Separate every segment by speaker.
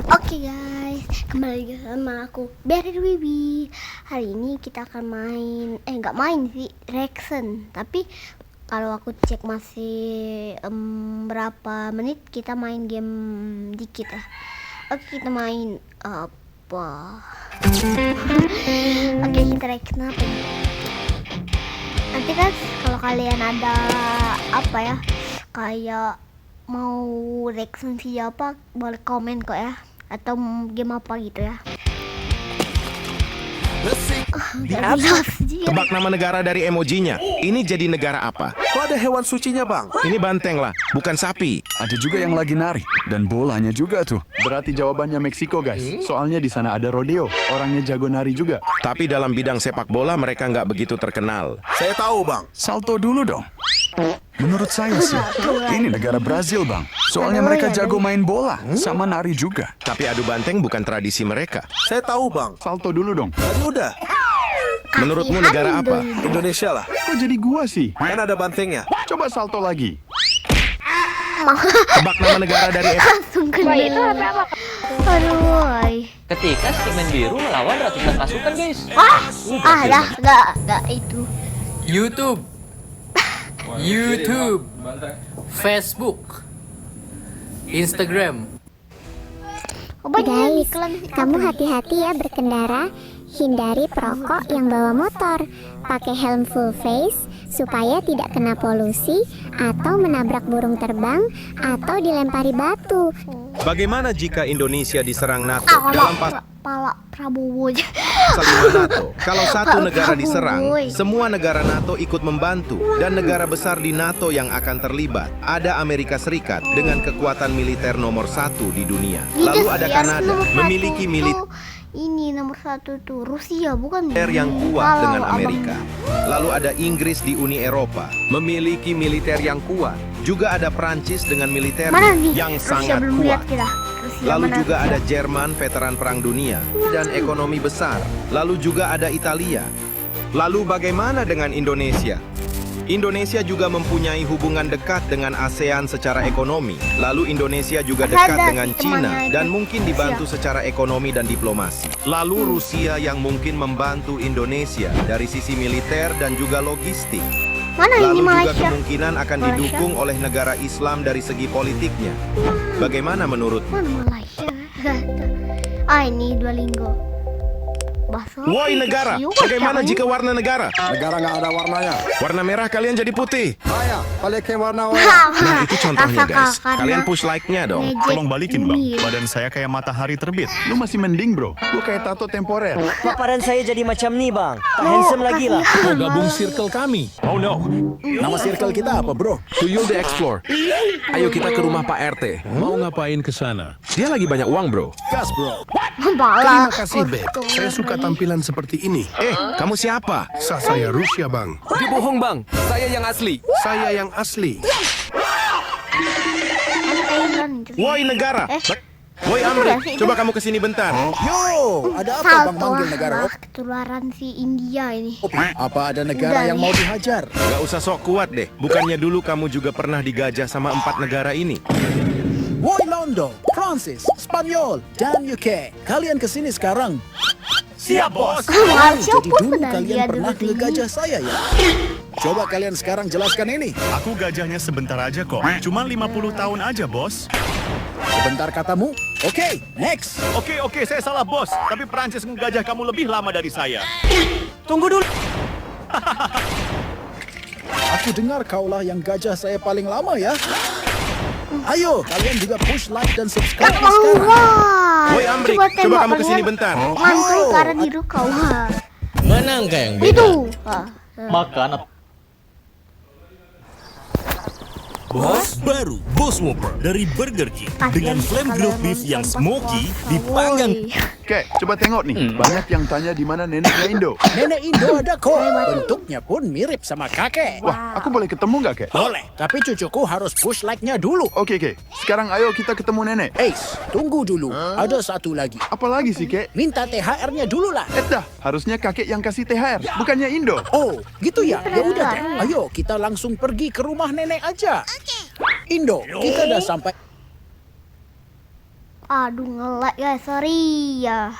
Speaker 1: Oke guys, kembali lagi sama aku Berry Wibi. Hari ini kita akan main, nggak main sih, reaction. Tapi kalau aku cek masih berapa menit, kita main game dikit ya. Oke, kita main apa? Oke, kita reaction apa ya? Nanti kan kalau kalian ada apa ya, kayak mau reaction video apa, boleh komen kok ya, atau game apa gitu ya.
Speaker 2: Tebak nama negara dari emojinya. Ini jadi negara apa?
Speaker 3: Kok ada hewan sucinya, Bang?
Speaker 2: Ini banteng lah, bukan sapi.
Speaker 4: Ada juga yang lagi nari dan bolanya juga tuh. Berarti jawabannya Meksiko, guys. Soalnya di sana ada rodeo. Orangnya jago nari juga.
Speaker 2: Tapi dalam bidang sepak bola mereka nggak begitu terkenal.
Speaker 3: Saya tahu, Bang.
Speaker 4: Salto dulu dong. Menurut saya sih, ini negara Brazil, Bang. Soalnya mereka jago main bola sama nari juga.
Speaker 2: Tapi adu banteng bukan tradisi mereka.
Speaker 3: Saya tahu, Bang.
Speaker 4: Salto dulu dong.
Speaker 3: Tadi udah.
Speaker 2: Menurutmu negara apa?
Speaker 3: Indonesia lah.
Speaker 4: Kok jadi gua sih?
Speaker 3: Kan ada bantengnya.
Speaker 4: Coba salto lagi.
Speaker 2: Tebak nama negara dari
Speaker 1: Langsung kena. Aduh, woy.
Speaker 5: Ketika Stickman Biru melawan ratusan pasukan, guys.
Speaker 1: Nggak itu.
Speaker 6: YouTube, Facebook, Instagram.
Speaker 7: Guys, kamu hati-hati ya berkendara. Hindari perokok yang bawa motor. Pakai helm full face supaya tidak kena polusi atau menabrak burung terbang atau dilempari batu.
Speaker 2: Bagaimana jika Indonesia diserang NATO
Speaker 1: Kalau
Speaker 2: dalam
Speaker 1: Pala Prabowo aja.
Speaker 2: pasal 5 NATO? Kalau satu negara diserang, semua negara NATO ikut membantu dan negara besar di NATO yang akan terlibat. Ada Amerika Serikat dengan kekuatan militer nomor 1 di dunia. Lalu ada Kanada memiliki militer
Speaker 1: Ini nomor 1 tuh Rusia, bukan?
Speaker 2: yang kuat
Speaker 1: Kalau
Speaker 2: dengan
Speaker 1: abang-
Speaker 2: Amerika. Lalu ada Inggris di Uni Eropa, memiliki militer yang kuat. Juga ada Prancis dengan militer
Speaker 1: Mana nih?
Speaker 2: yang
Speaker 1: Rusia
Speaker 2: sangat
Speaker 1: belum
Speaker 2: kuat.
Speaker 1: lihat kita. Rusia
Speaker 2: Lalu
Speaker 1: mana?
Speaker 2: juga ada Jerman, veteran Perang Dunia, dan ekonomi besar. Lalu juga ada Italia. Lalu bagaimana dengan Indonesia? Indonesia juga mempunyai hubungan dekat dengan ASEAN secara ekonomi. Lalu Indonesia juga dekat
Speaker 1: Ada
Speaker 2: dengan
Speaker 1: sih
Speaker 2: Cina
Speaker 1: temannya
Speaker 2: dan
Speaker 1: itu.
Speaker 2: mungkin dibantu secara ekonomi dan diplomasi. Lalu Rusia yang mungkin membantu Indonesia dari sisi militer dan juga logistik.
Speaker 1: Mana ini
Speaker 2: Lalu juga
Speaker 1: Malaysia?
Speaker 2: kemungkinan akan
Speaker 1: Malaysia?
Speaker 2: didukung oleh negara Islam dari segi politiknya. Bagaimana menurut?
Speaker 1: Mana Malaysia? Ini Duolingo. Bahasa
Speaker 2: Woi negara, bagaimana jika warna negara?
Speaker 8: Negara nggak ada warnanya.
Speaker 2: Warna merah kalian jadi putih.
Speaker 8: Saya balikin warna warna.
Speaker 2: Nah itu contohnya guys. Kalian push like-nya dong.
Speaker 4: Tolong balikin, Bang. Badan saya kayak matahari terbit. Lu masih mending, bro. Lu kayak tato temporer.
Speaker 5: Paparan saya jadi macam nih, Bang. Tak handsome lagi lah.
Speaker 6: Gabung circle kami.
Speaker 2: Oh no.
Speaker 8: Nama circle kita apa, bro?
Speaker 2: Tuyul the Explore. Ayo kita ke rumah Pak RT.
Speaker 6: Mau ngapain ke sana?
Speaker 2: Dia lagi banyak uang bro.
Speaker 8: Gas, bro.
Speaker 1: Terima
Speaker 9: Kasih, Beb. Saya suka tampilan seperti ini.
Speaker 2: Kamu siapa?
Speaker 9: Saya Rusia, Bang.
Speaker 5: Dibohong, Bang. Saya yang asli.
Speaker 9: Saya yang asli.
Speaker 2: Woi negara. Woi Amrik, coba kamu kesini bentar.
Speaker 8: Yo, ada apa Bang manggil negara?
Speaker 1: Ketularan si India ini.
Speaker 8: Apa ada negara yang mau dihajar?
Speaker 2: Gak usah sok kuat deh. Bukannya dulu kamu juga pernah digajah sama 4 negara ini?
Speaker 8: Woi London, Prancis, Spanyol, dan UK. Kalian kesini sekarang.
Speaker 5: Siap, Bos.
Speaker 8: Jadi dulu kalian pernah ngegajah saya ya? Coba kalian sekarang jelaskan ini.
Speaker 4: Aku gajahnya sebentar aja kok. Cuma 50 tahun aja, bos.
Speaker 8: Sebentar katamu. Oke, next.
Speaker 4: Oke, saya salah, bos. Tapi Prancis ngegajah kamu lebih lama dari saya.
Speaker 5: Tunggu dulu.
Speaker 8: Aku dengar kaulah yang gajah saya paling lama ya. Ayo, kalian juga push like dan subscribe sekarang.
Speaker 2: Woi Amrik, coba kamu kesini bentar.
Speaker 1: Mantul karena biru kau.
Speaker 6: Manangka yang beda?
Speaker 1: Itu.
Speaker 5: Makan
Speaker 10: Bos baru, Bos Whopper dari Burger King dengan flame grilled beef yang smoky dipanggang.
Speaker 4: Oke, coba tengok nih. Banyak yang tanya di mana neneknya Indo.
Speaker 8: Nenek Indo ada kok. Bentuknya pun mirip sama kakek.
Speaker 4: Wah, aku boleh ketemu nggak, Kek?
Speaker 8: Boleh, tapi cucuku harus push like-nya dulu.
Speaker 4: Oke. Sekarang ayo kita ketemu nenek.
Speaker 8: Tunggu dulu. Ada satu lagi.
Speaker 4: Apa lagi sih, Kek?
Speaker 8: Minta THR-nya dulu lah.
Speaker 4: Dah, harusnya kakek yang kasih THR, bukannya Indo.
Speaker 8: Oh, gitu ya? Ya udah deh. Ayo kita langsung pergi ke rumah nenek aja. Indo, kita udah sampai.
Speaker 1: Aduh nge-lag ya, sorry ya.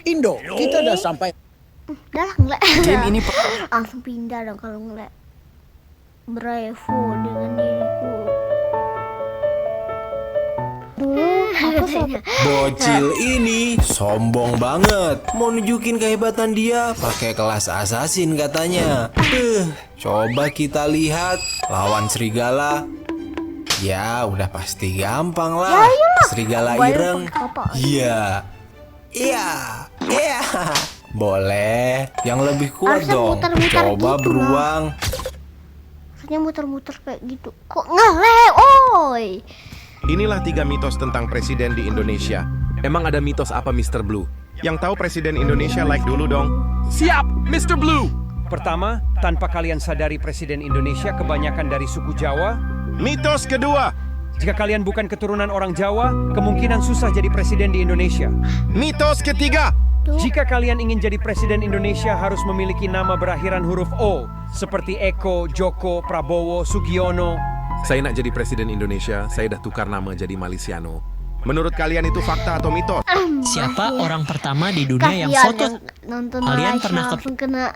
Speaker 8: Indo, kita udah sampai.
Speaker 1: Udah lah nge-lag.
Speaker 5: Game ini
Speaker 1: Langsung pindah dong kalau nge-lag. Bravo dengan diriku.
Speaker 7: Dulu aku suka
Speaker 10: Bocil ini sombong banget. Mau nunjukin kehebatan dia pakai kelas assassin katanya. Coba kita lihat lawan serigala. Ya udah pasti gampang lah. Serigala ireng. Iya. Iya. Boleh. Yang lebih kuat
Speaker 1: Harusnya
Speaker 10: dong.
Speaker 1: muter-muter
Speaker 10: Coba
Speaker 1: gitu
Speaker 10: beruang.
Speaker 1: Rasanya muter-muter kayak gitu. Kok nge-lag, oi?
Speaker 2: Inilah 3 mitos tentang presiden di Indonesia. Emang ada mitos apa, Mr. Blue? Yang tahu presiden Indonesia like dulu dong.
Speaker 5: Siap, Mr. Blue.
Speaker 11: Pertama, tanpa kalian sadari presiden Indonesia kebanyakan dari suku Jawa.
Speaker 2: Mitos kedua.
Speaker 11: Jika kalian bukan keturunan orang Jawa, kemungkinan susah jadi presiden di Indonesia.
Speaker 2: Mitos ketiga.
Speaker 11: Jika kalian ingin jadi presiden Indonesia harus memiliki nama berakhiran huruf O, seperti Eko, Joko, Prabowo, Sugiono.
Speaker 2: Saya nak jadi presiden Indonesia, saya dah tukar nama jadi Malisiano. Menurut kalian itu fakta atau mitos?
Speaker 12: Siapa orang pertama di dunia yang foto? Kalian pernah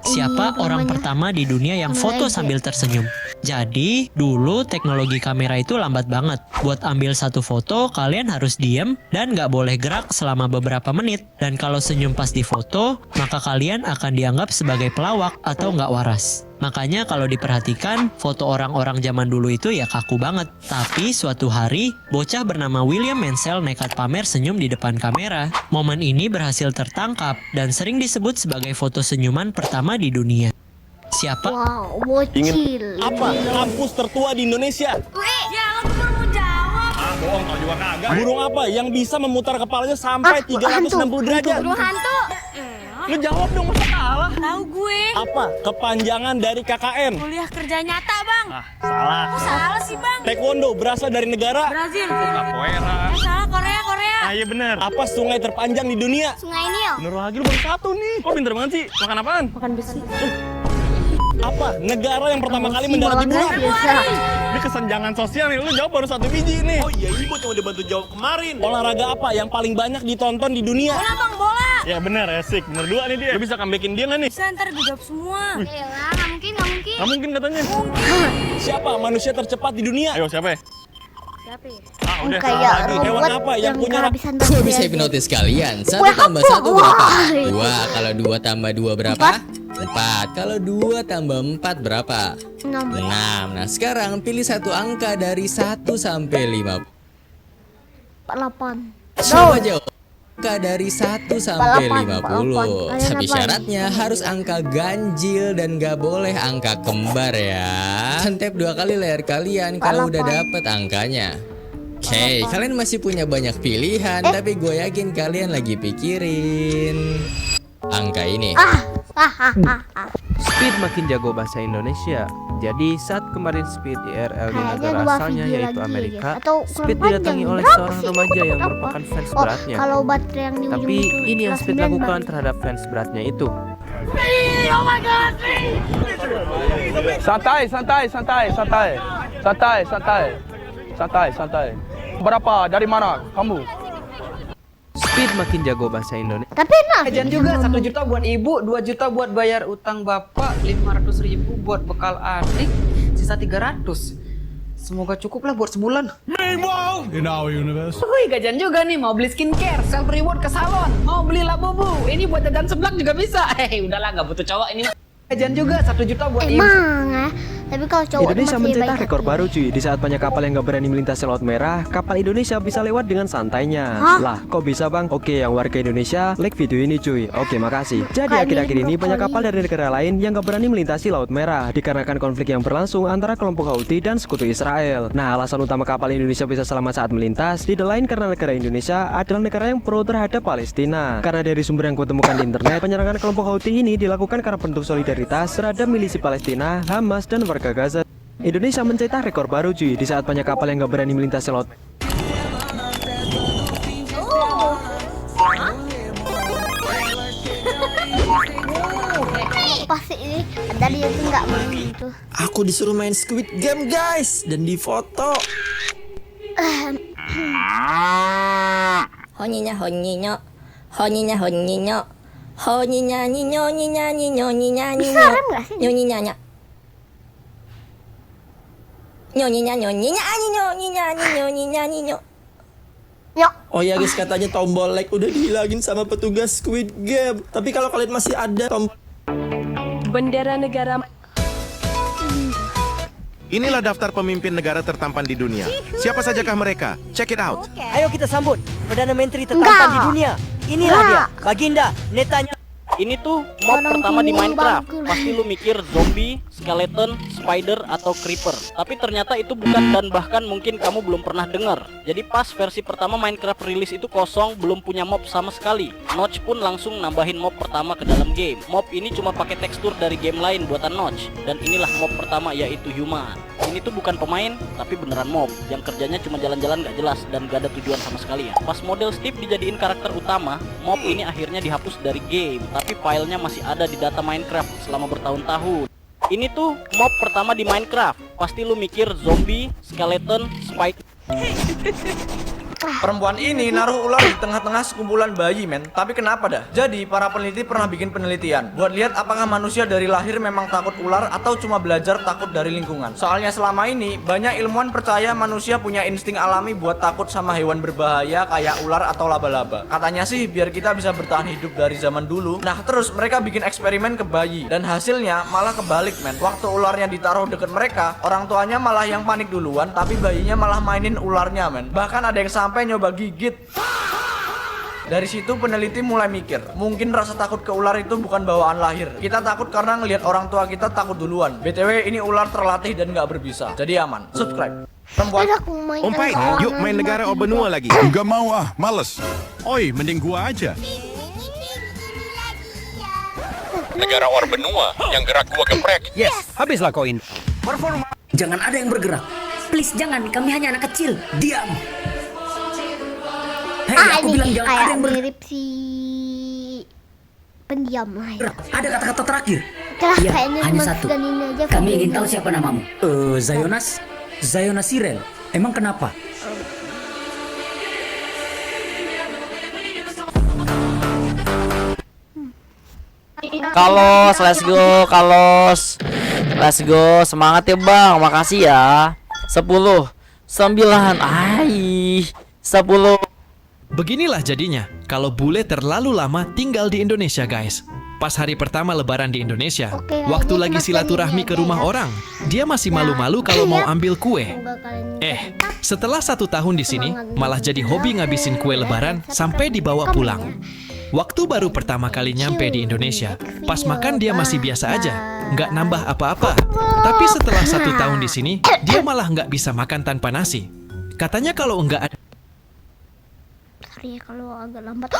Speaker 12: siapa orang pertama di dunia yang foto sambil tersenyum? Jadi, dulu teknologi kamera itu lambat banget. Buat ambil satu foto, kalian harus diem dan nggak boleh gerak selama beberapa menit. Dan kalau senyum pas di foto, maka kalian akan dianggap sebagai pelawak atau nggak waras. Makanya kalau diperhatikan, foto orang-orang zaman dulu itu ya kaku banget. Tapi suatu hari, bocah bernama William Mansell nekat pamer senyum di depan kamera. Momen ini berhasil tertangkap dan sering disebut sebagai foto senyuman pertama di dunia. Siapa?
Speaker 1: Wow, bocil.
Speaker 10: Apa kampus tertua di Indonesia?
Speaker 13: Ya lo baru mau jawab.
Speaker 10: Bohong kalau juga kagak. Burung apa yang bisa memutar kepalanya sampai 360 derajat?
Speaker 13: Burung hantu.
Speaker 10: Lu jawab dong, masa kalah?
Speaker 13: Tahu gue.
Speaker 10: Apa kepanjangan dari KKN?
Speaker 13: Kuliah kerja nyata, Bang.
Speaker 10: Salah.
Speaker 13: Kok salah sih, Bang?
Speaker 10: Taekwondo berasal dari negara
Speaker 13: Brazil.
Speaker 10: Capoeira.
Speaker 13: Salah, Korea.
Speaker 10: Iya bener. Apa sungai terpanjang di dunia?
Speaker 1: Sungai Nil.
Speaker 10: Bener lagi, lu baru satu nih. Kok pinter banget sih? Makan apaan?
Speaker 13: Makan besi.
Speaker 10: Apa negara yang pertama kali mendarat di bulan? Ini kesenjangan sosial nih, lu jawab baru 1 biji nih. Oh iya, ibu cuma dibantu jawab kemarin. Olahraga apa yang paling banyak ditonton di dunia?
Speaker 13: Bola, Bang, bola.
Speaker 10: Ya bener, asik. Bener 2 nih dia. Lu bisa comebackin dia nggak nih?
Speaker 13: Bisa ntar gue jawab semua.
Speaker 1: Yalah, nggak mungkin.
Speaker 10: Nggak mungkin katanya. Siapa manusia tercepat di dunia? Ayo siapa ya?
Speaker 1: Siapa ya?
Speaker 10: Udah
Speaker 1: Kayak
Speaker 10: lagi. Hewan
Speaker 1: robot
Speaker 10: apa yang punya
Speaker 1: kehabisan
Speaker 6: Gue
Speaker 1: baterai
Speaker 6: bisa
Speaker 1: aja.
Speaker 6: hipnotis kalian. 1
Speaker 1: Wah,
Speaker 6: tambah
Speaker 1: apa?
Speaker 6: 1 berapa?
Speaker 1: Wah.
Speaker 6: 2. Kalau 2 tambah 2 berapa? 4. Kalau 2 tambah 4 berapa? 6. Nah sekarang pilih satu angka dari 1 sampai 5.
Speaker 1: 48.
Speaker 6: Coba jawab. Angka dari 1 sampai 50.
Speaker 1: 48.
Speaker 6: Tapi syaratnya harus angka ganjil dan gak boleh angka kembar ya. Tap 2 kali layar kalian kalau udah dapet angkanya. Oke, kalian masih punya banyak pilihan, tapi gue yakin kalian lagi pikirin angka ini.
Speaker 14: Speed makin jago bahasa Indonesia. Jadi saat kemarin Speed IRL di negara
Speaker 1: dua
Speaker 14: asalnya
Speaker 1: video
Speaker 14: yaitu
Speaker 1: lagi,
Speaker 14: Amerika,
Speaker 1: guys. Atau
Speaker 14: Speed
Speaker 1: kurang
Speaker 14: didatangi
Speaker 1: panjang.
Speaker 14: oleh
Speaker 1: Berapa
Speaker 14: seorang
Speaker 1: sih?
Speaker 14: remaja yang
Speaker 1: Berapa?
Speaker 14: merupakan fans
Speaker 1: Oh,
Speaker 14: beratnya.
Speaker 1: kalau baterai yang di ujung
Speaker 14: Tapi
Speaker 1: itu
Speaker 14: ini yang
Speaker 1: kelas
Speaker 14: Speed
Speaker 1: 9
Speaker 14: lakukan
Speaker 1: bang.
Speaker 14: terhadap fans beratnya itu.
Speaker 13: Oh my god.
Speaker 14: Santai. Berapa? Dari mana kamu? Speed makin jago bahasa Indonesia.
Speaker 1: Tapi enak.
Speaker 15: Jajan juga 1 juta buat ibu, 2 juta buat bayar utang bapak, 500.000 buat bekal adik, sisa 300. Semoga cukup lah buat sebulan.
Speaker 9: In our universe.
Speaker 15: Wih, gajian juga nih, mau beli skincare, self reward ke salon, mau beli labubu, ini buat jajan seblak juga bisa. Udahlah, nggak butuh cowok ini. Gajian juga 1 juta buat ibu.
Speaker 1: Emang ya. Tapi kalau cowok
Speaker 16: Indonesia
Speaker 1: masih
Speaker 16: mencetak
Speaker 1: baik
Speaker 16: rekor
Speaker 1: hati.
Speaker 16: baru cuy. Di saat banyak kapal yang gak berani melintasi Laut Merah, kapal Indonesia bisa lewat dengan santainya.
Speaker 1: Hah?
Speaker 16: Lah, kok bisa bang? Oke, yang warga Indonesia, like video ini cuy. Oke, makasih. Jadi
Speaker 1: Kayak
Speaker 16: akhir-akhir
Speaker 1: mirip
Speaker 16: ini banyak
Speaker 1: brokoli.
Speaker 16: kapal dari negara lain yang gak berani melintasi Laut Merah dikarenakan konflik yang berlangsung antara kelompok Houthi dan sekutu Israel. Nah, alasan utama kapal Indonesia bisa selamat saat melintas tidak lain karena negara Indonesia adalah negara yang pro terhadap Palestina. Karena dari sumber yang kutemukan di internet, penyerangan kelompok Houthi ini dilakukan karena bentuk solidaritas terhadap milisi Palestina, Hamas, dan warga Gaza. Indonesia mencetak rekor baru cuy di saat banyak kapal yang gak berani melintasi laut.
Speaker 1: Pasti ini tadi itu nggak main gitu.
Speaker 6: Aku disuruh main Squid Game guys dan difoto.
Speaker 17: Honyinya honyinya. Honyinya honyinya. Honyinya nyinyo nyinya nyinyo nyinya nyinyo. Nyonyinya. Nyonyinya nyonyinya nyinyo nyinya nyinyo nyinya nyinyo.
Speaker 10: Oh ya guys, katanya tombol like udah dihilangin sama petugas Squid Game. Tapi kalau kalian masih ada
Speaker 13: Bendera negara.
Speaker 2: Inilah daftar pemimpin negara tertampan di dunia. Siapa sajakah mereka? Check it out.
Speaker 18: Ayo kita sambut Perdana Menteri tertampan di dunia. Inilah dia, Baginda Netanyahu.
Speaker 19: Ini tuh mob pertama di Minecraft. Pasti lu mikir zombie, skeleton, spider, atau creeper. Tapi ternyata itu bukan, dan bahkan mungkin kamu belum pernah dengar. Jadi pas versi pertama Minecraft rilis itu kosong, belum punya mob sama sekali. Notch pun langsung nambahin mob pertama ke dalam game. Mob ini cuma pakai tekstur dari game lain buatan Notch. Dan inilah mob pertama, yaitu human. Ini tuh bukan pemain, tapi beneran mob yang kerjanya cuma jalan-jalan gak jelas dan gak ada tujuan sama sekali ya. Pas model Steve dijadiin karakter utama, mob ini akhirnya dihapus dari game, tapi filenya masih ada di data Minecraft selama bertahun-tahun. Ini tuh mob pertama di Minecraft. Pasti lu mikir zombie, skeleton, spider.
Speaker 20: Perempuan ini naruh ular di tengah-tengah sekumpulan bayi, men. Tapi kenapa dah? Jadi para peneliti pernah bikin penelitian buat lihat apakah manusia dari lahir memang takut ular atau cuma belajar takut dari lingkungan. Soalnya selama ini banyak ilmuwan percaya manusia punya insting alami buat takut sama hewan berbahaya kayak ular atau laba-laba. Katanya sih biar kita bisa bertahan hidup dari zaman dulu. Nah terus mereka bikin eksperimen ke bayi dan hasilnya malah kebalik, men. Waktu ularnya ditaruh deket mereka, orang tuanya malah yang panik duluan, tapi bayinya malah mainin ularnya, men. Bahkan ada yang sampai nyoba gigit. Dari situ peneliti mulai mikir, mungkin rasa takut ke ular itu bukan bawaan lahir. Kita takut karena ngelihat orang tua kita takut duluan. BTW ini ular terlatih dan gak berbisa, jadi aman. Subscribe. Perempuan.
Speaker 2: Om Pai, yuk main negara or benua lagi.
Speaker 9: Enggak mau ah, males. Oi, mending gua aja.
Speaker 5: Negara or benua, yang gerak gua geprek.
Speaker 11: Yes, habislah koin.
Speaker 18: Jangan ada yang bergerak. Please jangan, kami hanya anak kecil. Diam. Hei, aku bilang jangan ada yang
Speaker 1: mirip si pendiam lah ya.
Speaker 18: Ada kata-kata terakhir.
Speaker 1: Ya,
Speaker 18: hanya satu. Kami ingin tahu siapa namamu. Zayonas Sirel. Emang kenapa?
Speaker 19: Kalos, let's go, Kalos. Let's go, semangat ya bang, makasih ya. 10, 9, 10.
Speaker 21: Beginilah jadinya kalau bule terlalu lama tinggal di Indonesia, guys. Pas hari pertama lebaran di Indonesia, waktu lagi silaturahmi ke rumah orang, dia masih malu-malu kalau mau ambil kue. Setelah 1 tahun di sini, malah jadi hobi ngabisin kue lebaran sampai dibawa pulang. Waktu baru pertama kali nyampe di Indonesia, pas makan dia masih biasa aja, nggak nambah apa-apa. Tapi setelah 1 tahun di sini, dia malah nggak bisa makan tanpa nasi. Katanya kalau nggak ada
Speaker 1: sorry kalau agak lambat.